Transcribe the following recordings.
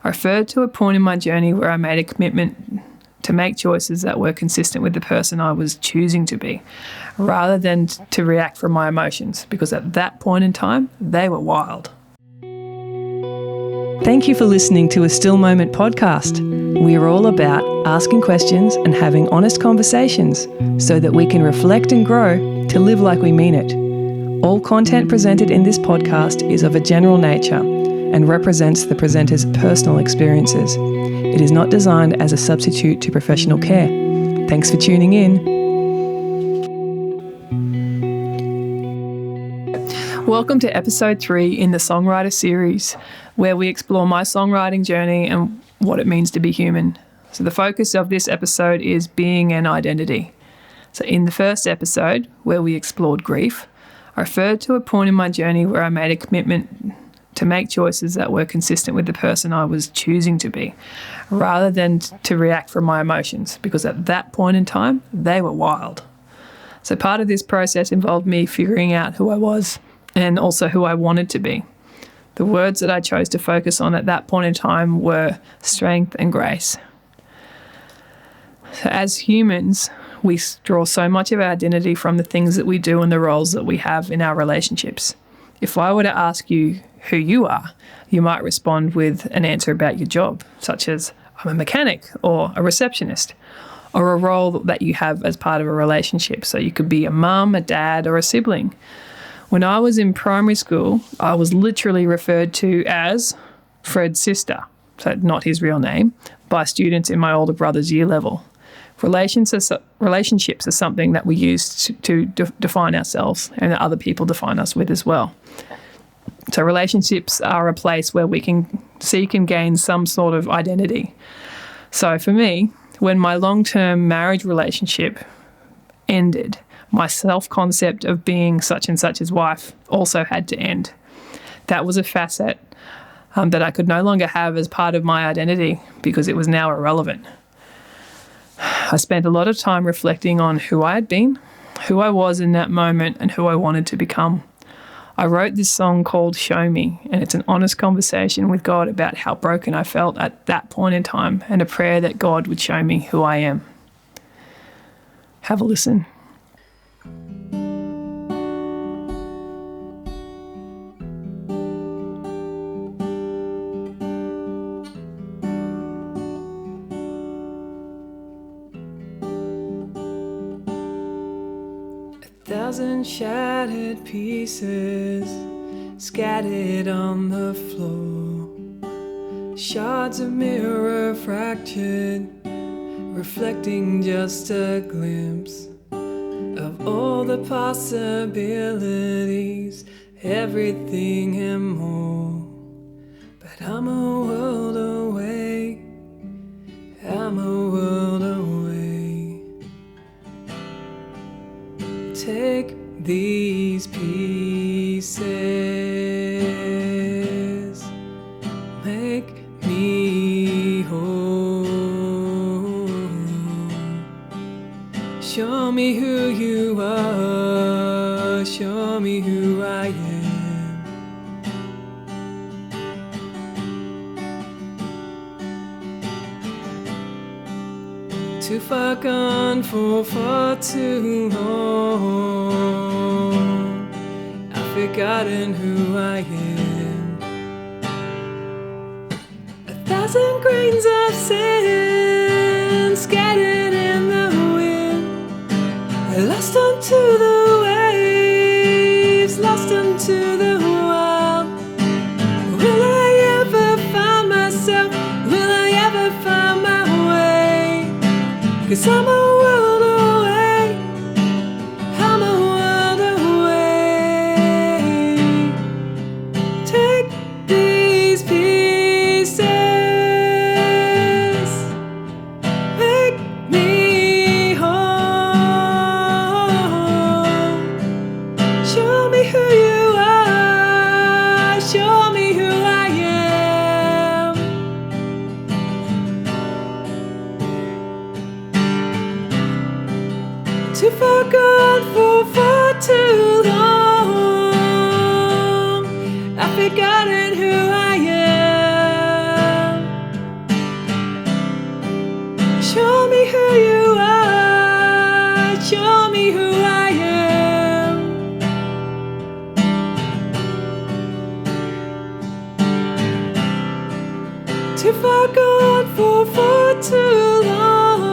I referred to a point in my journey where I made a commitment to make choices that were consistent with the person I was choosing to be, rather than to react from my emotions, because at that point in time, they were wild. Thank you for listening to a Still Moment podcast. We are all about asking questions and having honest conversations so that we can reflect and grow to live like we mean it. All content presented in this podcast is of a general nature and represents the presenter's personal experiences. It is not designed as a substitute to professional care. Thanks for tuning in. Welcome to episode 3 in the Songwriter series, where we explore my songwriting journey and what it means to be human. So the focus of this episode is being and identity. So in the first episode, where we explored grief, I referred to a point in my journey where I made a commitment to make choices that were consistent with the person I was choosing to be, rather than to react from my emotions, because at that point in time, they were wild. So part of this process involved me figuring out who I was and also who I wanted to be. The words that I chose to focus on at that point in time were strength and grace. So as humans, we draw so much of our identity from the things that we do and the roles that we have in our relationships. If I were to ask you who you are, you might respond with an answer about your job, such as I'm a mechanic or a receptionist, or a role that you have as part of a relationship. So you could be a mum, a dad, or a sibling. When I was in primary school, I was literally referred to as Fred's sister, so not his real name, by students in my older brother's year level. Relationships are something that we use to define ourselves and that other people define us with as well. So relationships are a place where we can seek and gain some sort of identity. So for me, when my long-term marriage relationship ended, my self-concept of being such and such's wife also had to end. That was a facet that I could no longer have as part of my identity because it was now irrelevant. I spent a lot of time reflecting on who I had been, who I was in that moment, and who I wanted to become. I wrote this song called Show Me, and it's an honest conversation with God about how broken I felt at that point in time and a prayer that God would show me who I am. Have a listen. Thousand shattered pieces scattered on the floor, shards of mirror fractured, reflecting just a glimpse of all the possibilities, everything and more. But I'm a world away, I'm a world away. Take these pieces, make me whole. Show me who you are, show me who I am. Too far gone for far too long, I've forgotten who I am. 1,000 grains of sand scattered in the wind, lost onto the waves, lost onto the wild. Will I ever find myself? Will I ever find my way? 'Cause I'm a world away, I'm a world away. Take these pieces, make me whole. Show me who you are, show me who I am. Too far gone for far too long, I've forgotten who I am. too far gone for too long.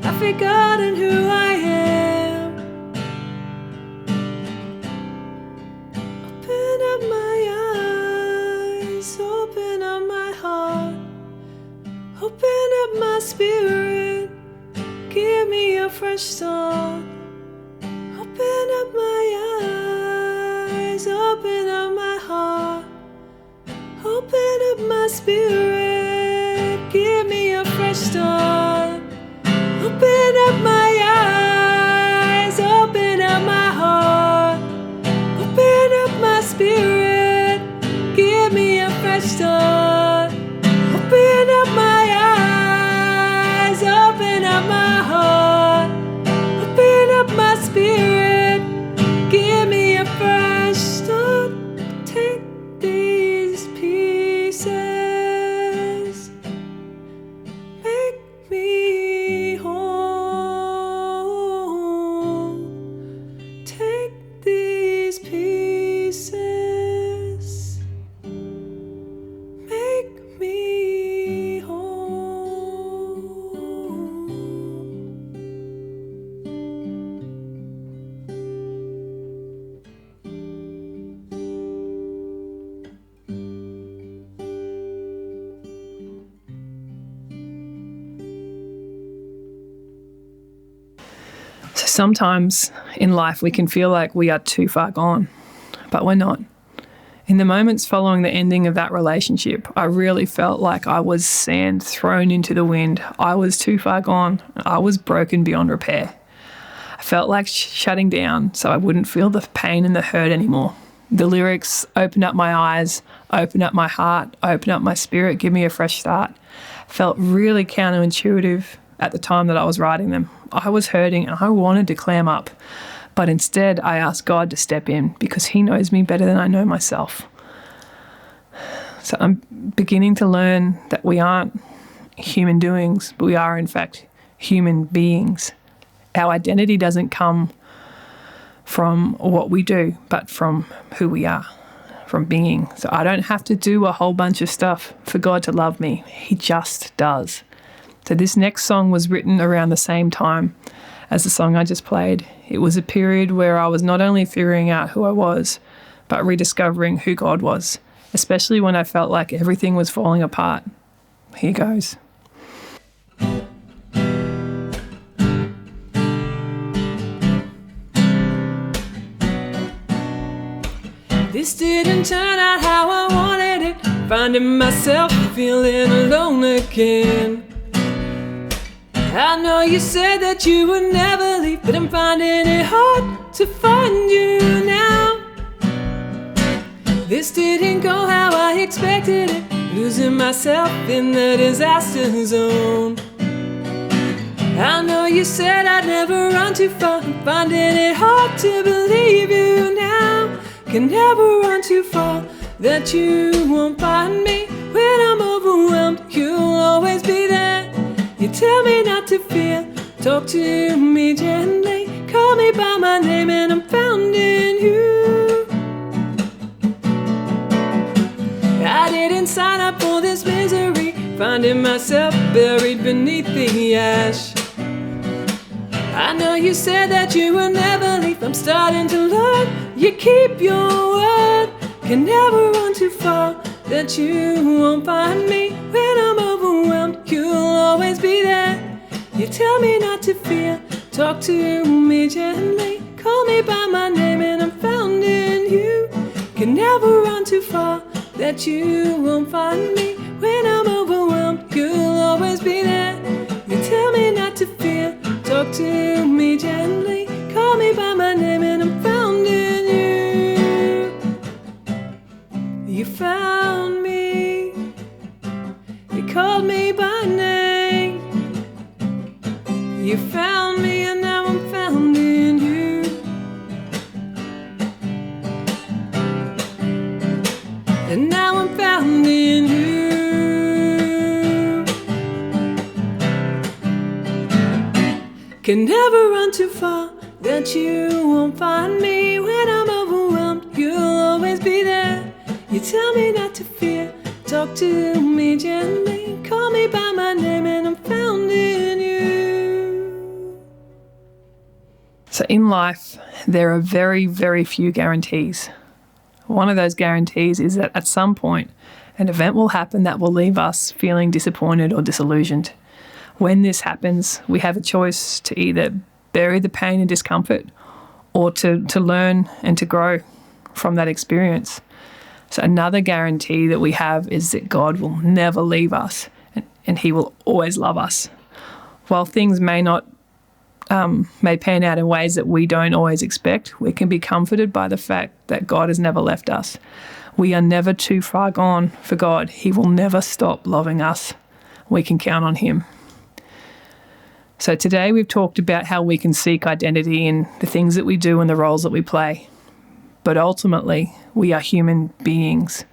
I've forgotten who I am. Open up my eyes, open up my heart, open up my spirit, give me a fresh start. Open up my eyes, open up my heart, open up my spirit, give me a fresh start. Open up my eyes, open up my heart, open up my spirit, give me a fresh start. Open up my eyes, open up my heart, open up my spirit, give me a fresh start. Take these pieces, make me whole. Take these pieces, make me whole. So sometimes in life we can feel like we are too far gone, but we're not. In the moments following the ending of that relationship, I really felt like I was sand thrown into the wind. I was too far gone. I was broken beyond repair. I felt like shutting down so I wouldn't feel the pain and the hurt anymore. The lyrics, open up my eyes, open up my heart, open up my spirit, give me a fresh start, felt really counterintuitive at the time that I was writing them. I was hurting and I wanted to clam up, but instead I asked God to step in because He knows me better than I know myself. So I'm beginning to learn that we aren't human doings, but we are in fact human beings. Our identity doesn't come from what we do, but from who we are, from being. So I don't have to do a whole bunch of stuff for God to love me. He just does. So this next song was written around the same time as the song I just played. It was a period where I was not only figuring out who I was, but rediscovering who God was, especially when I felt like everything was falling apart. Here goes. This didn't turn out how I wanted it, finding myself feeling alone again. I know you said that you would never leave, but I'm finding it hard to find you now. This didn't go how I expected it, losing myself in the disaster zone. I know you said I'd never run too far, I'm finding it hard to believe you now. Can never run too far, that you won't find me. When I'm overwhelmed, you'll always be there. You tell me not to fear, talk to me gently, call me by my name and I'm found in you. I didn't sign up for this misery, finding myself buried beneath the ash. I know you said that you would never leave, I'm starting to learn you keep your word. Can never run too far, that you won't find me. When I'm overwhelmed, you'll always be there. You tell me not to fear, talk to me gently, call me by my name and I'm found in you. Can never run too far, that you won't find me. When I'm overwhelmed, you'll always be there. You tell me not to fear, talk to me gently, call me by my name and I'm found in you. You found me, you called me by name. You found me and now I'm found in you. And now I'm found in you. Can never run too far, that you won't find me. When I'm overwhelmed, you'll always be there. You tell me not to fear, talk talk to me gently, call me by my name, and I'm found in you. So in life, there are very, very few guarantees. One of those guarantees is that at some point, an event will happen that will leave us feeling disappointed or disillusioned. When this happens, we have a choice to either bury the pain and discomfort or to learn and to grow from that experience. So another guarantee that we have is that God will never leave us and he will always love us. While things may pan out in ways that we don't always expect, we can be comforted by the fact that God has never left us. We are never too far gone for God. He will never stop loving us. We can count on him. So today we've talked about how we can seek identity in the things that we do and the roles that we play. But ultimately, we are human beings.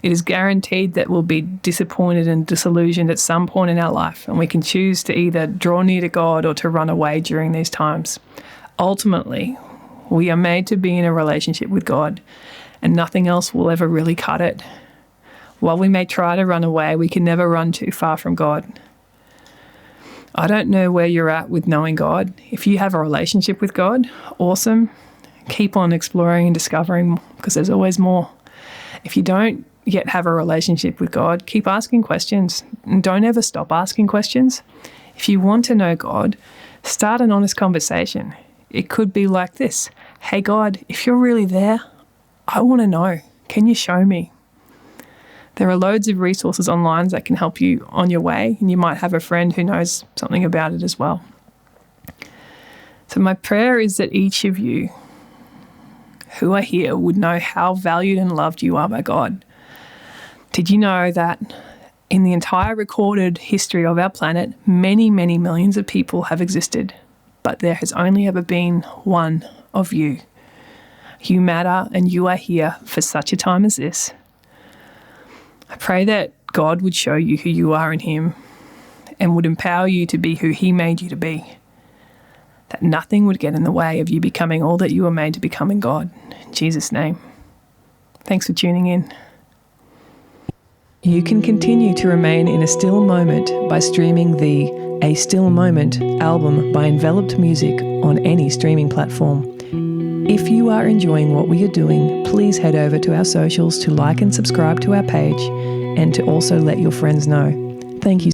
It is guaranteed that we'll be disappointed and disillusioned at some point in our life, and we can choose to either draw near to God or to run away during these times. Ultimately, we are made to be in a relationship with God, and nothing else will ever really cut it. While we may try to run away, we can never run too far from God. I don't know where you're at with knowing God. If you have a relationship with God, awesome. Keep on exploring and discovering, because there's always more. If you don't yet have a relationship with God, keep asking questions and don't ever stop asking questions. If you want to know God, start an honest conversation. It could be like this: hey God, if you're really there, I want to know. Can you show me? There are loads of resources online that can help you on your way, and you might have a friend who knows something about it as well. So my prayer is that each of you who are here would know how valued and loved you are by God. Did you know that in the entire recorded history of our planet, many, many millions of people have existed, but there has only ever been one of you? You matter, and you are here for such a time as this. I pray that God would show you who you are in him and would empower you to be who he made you to be. That nothing would get in the way of you becoming all that you were made to become in God. In Jesus' name. Thanks for tuning in. You can continue to remain in a still moment by streaming the A Still Moment album by Enveloped Music on any streaming platform. If you are enjoying what we are doing, please head over to our socials to like and subscribe to our page and to also let your friends know. Thank you.